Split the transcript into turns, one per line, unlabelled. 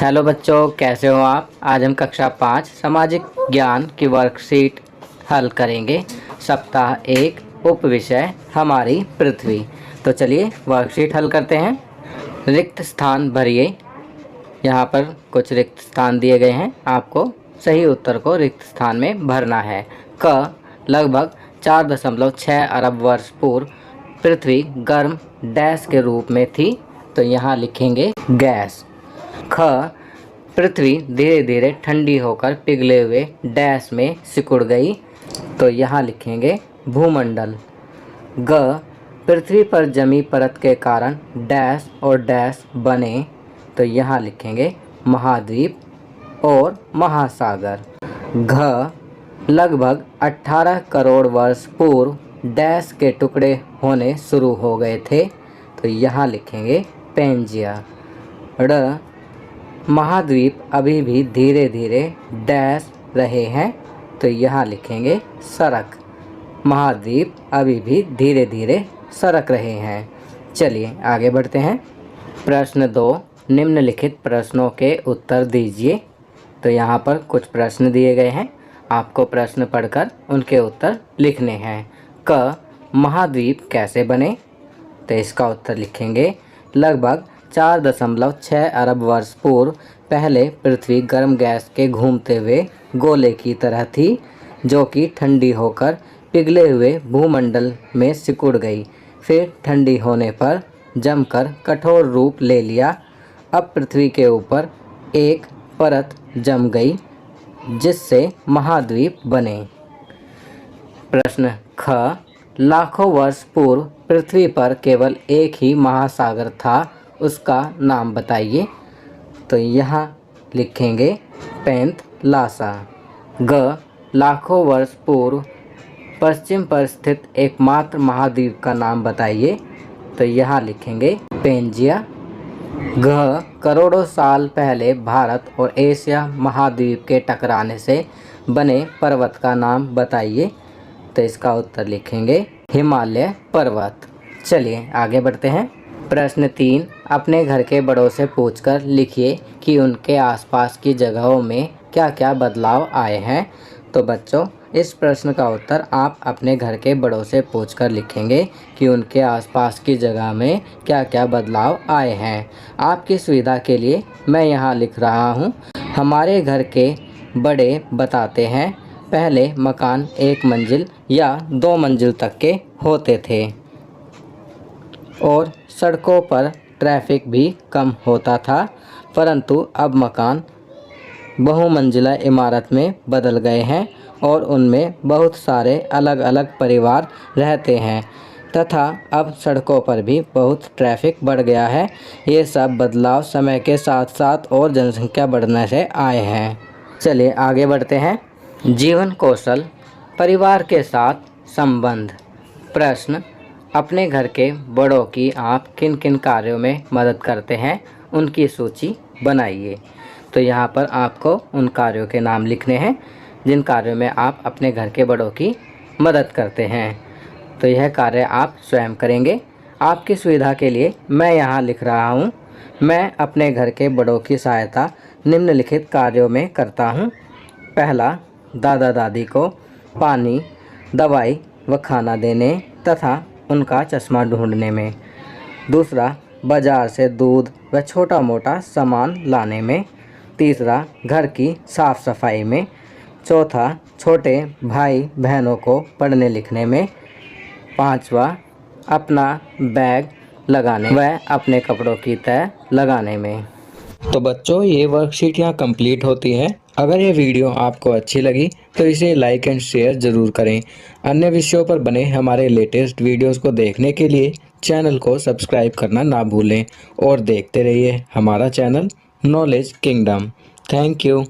Hello बच्चों, कैसे हो आप। आज हम कक्षा 5 सामाजिक ज्ञान की वर्कशीट हल करेंगे। सप्ताह 1 उप विषय हमारी पृथ्वी। तो चलिए वर्कशीट हल करते हैं। रिक्त स्थान भरिए। यहाँ पर कुछ रिक्त स्थान दिए गए हैं, आपको सही उत्तर को रिक्त स्थान में भरना है। क लगभग 4.6 अरब वर्ष पूर्व पृथ्वी गर्म डैश के रूप में थी, तो यहाँ लिखेंगे गैस। ख पृथ्वी धीरे धीरे ठंडी होकर पिघले हुए डैश में सिकुड़ गई, तो यहाँ लिखेंगे भूमंडल। ग पृथ्वी पर जमी परत के कारण डैश और डैश बने, तो यहाँ लिखेंगे महाद्वीप और महासागर। घ लगभग 18 करोड़ वर्ष पूर्व डैश के टुकड़े होने शुरू हो गए थे, तो यहाँ लिखेंगे पेंजिया। ड़ महाद्वीप अभी भी धीरे धीरे डैश रहे हैं, तो यहाँ लिखेंगे सरक। महाद्वीप अभी भी धीरे धीरे सरक रहे हैं। चलिए आगे बढ़ते हैं। प्रश्न 2, निम्नलिखित प्रश्नों के उत्तर दीजिए। तो यहाँ पर कुछ प्रश्न दिए गए हैं, आपको प्रश्न पढ़कर उनके उत्तर लिखने हैं। क महाद्वीप कैसे बने, तो इसका उत्तर लिखेंगे लगभग 4.6 अरब वर्ष पूर्व पहले पृथ्वी गर्म गैस के घूमते हुए गोले की तरह थी, जो कि ठंडी होकर पिघले हुए भूमंडल में सिकुड़ गई। फिर ठंडी होने पर जमकर कठोर रूप ले लिया। अब पृथ्वी के ऊपर एक परत जम गई, जिससे महाद्वीप बने। प्रश्न ख लाखों वर्ष पूर्व पृथ्वी पर केवल एक ही महासागर था, उसका नाम बताइए। तो यहाँ लिखेंगे पैंथलासा। ग लाखों वर्ष पूर्व पश्चिम पर स्थित एकमात्र महाद्वीप का नाम बताइए। तो यहाँ लिखेंगे पेंजिया। घ करोड़ों साल पहले भारत और एशिया महाद्वीप के टकराने से बने पर्वत का नाम बताइए। तो इसका उत्तर लिखेंगे हिमालय पर्वत। चलिए आगे बढ़ते हैं। प्रश्न 3, अपने घर के बड़ों से पूछकर लिखिए कि उनके आसपास की जगहों में क्या क्या बदलाव आए हैं। तो बच्चों, इस प्रश्न का उत्तर आप अपने घर के बड़ों से पूछकर लिखेंगे कि उनके आसपास की जगह में क्या क्या बदलाव आए हैं। आपकी सुविधा के लिए मैं यहाँ लिख रहा हूँ। हमारे घर के बड़े बताते हैं, पहले मकान 1 मंजिल या 2 मंजिल तक के होते थे और सड़कों पर ट्रैफिक भी कम होता था, परंतु अब मकान बहुमंजिला इमारत में बदल गए हैं और उनमें बहुत सारे अलग अलग परिवार रहते हैं तथा अब सड़कों पर भी बहुत ट्रैफिक बढ़ गया है। ये सब बदलाव समय के साथ साथ और जनसंख्या बढ़ने से आए हैं। चलिए आगे बढ़ते हैं। जीवन कौशल, परिवार के साथ संबंध। प्रश्न, अपने घर के बड़ों की आप किन किन कार्यों में मदद करते हैं, उनकी सूची बनाइए। तो यहाँ पर आपको उन कार्यों के नाम लिखने हैं जिन कार्यों में आप अपने घर के बड़ों की मदद करते हैं। तो यह कार्य आप स्वयं करेंगे। आपकी सुविधा के लिए मैं यहाँ लिख रहा हूँ। मैं अपने घर के बड़ों की सहायता निम्नलिखित कार्यों में करता हूँ। पहला, दादा दादी को पानी, दवाई व खाना देने तथा उनका चश्मा ढूंढने में। दूसरा, बाजार से दूध व छोटा मोटा सामान लाने में। तीसरा, घर की साफ़ सफाई में। चौथा, छोटे भाई बहनों को पढ़ने लिखने में। पांचवा, अपना बैग लगाने व अपने कपड़ों की तह लगाने में। तो बच्चों, ये वर्कशीट यहाँ कंप्लीट होती है। अगर ये वीडियो आपको अच्छी लगी तो इसे लाइक एंड शेयर ज़रूर करें। अन्य विषयों पर बने हमारे लेटेस्ट वीडियोस को देखने के लिए चैनल को सब्सक्राइब करना ना भूलें और देखते रहिए हमारा channel knowledge kingdom. Thank you.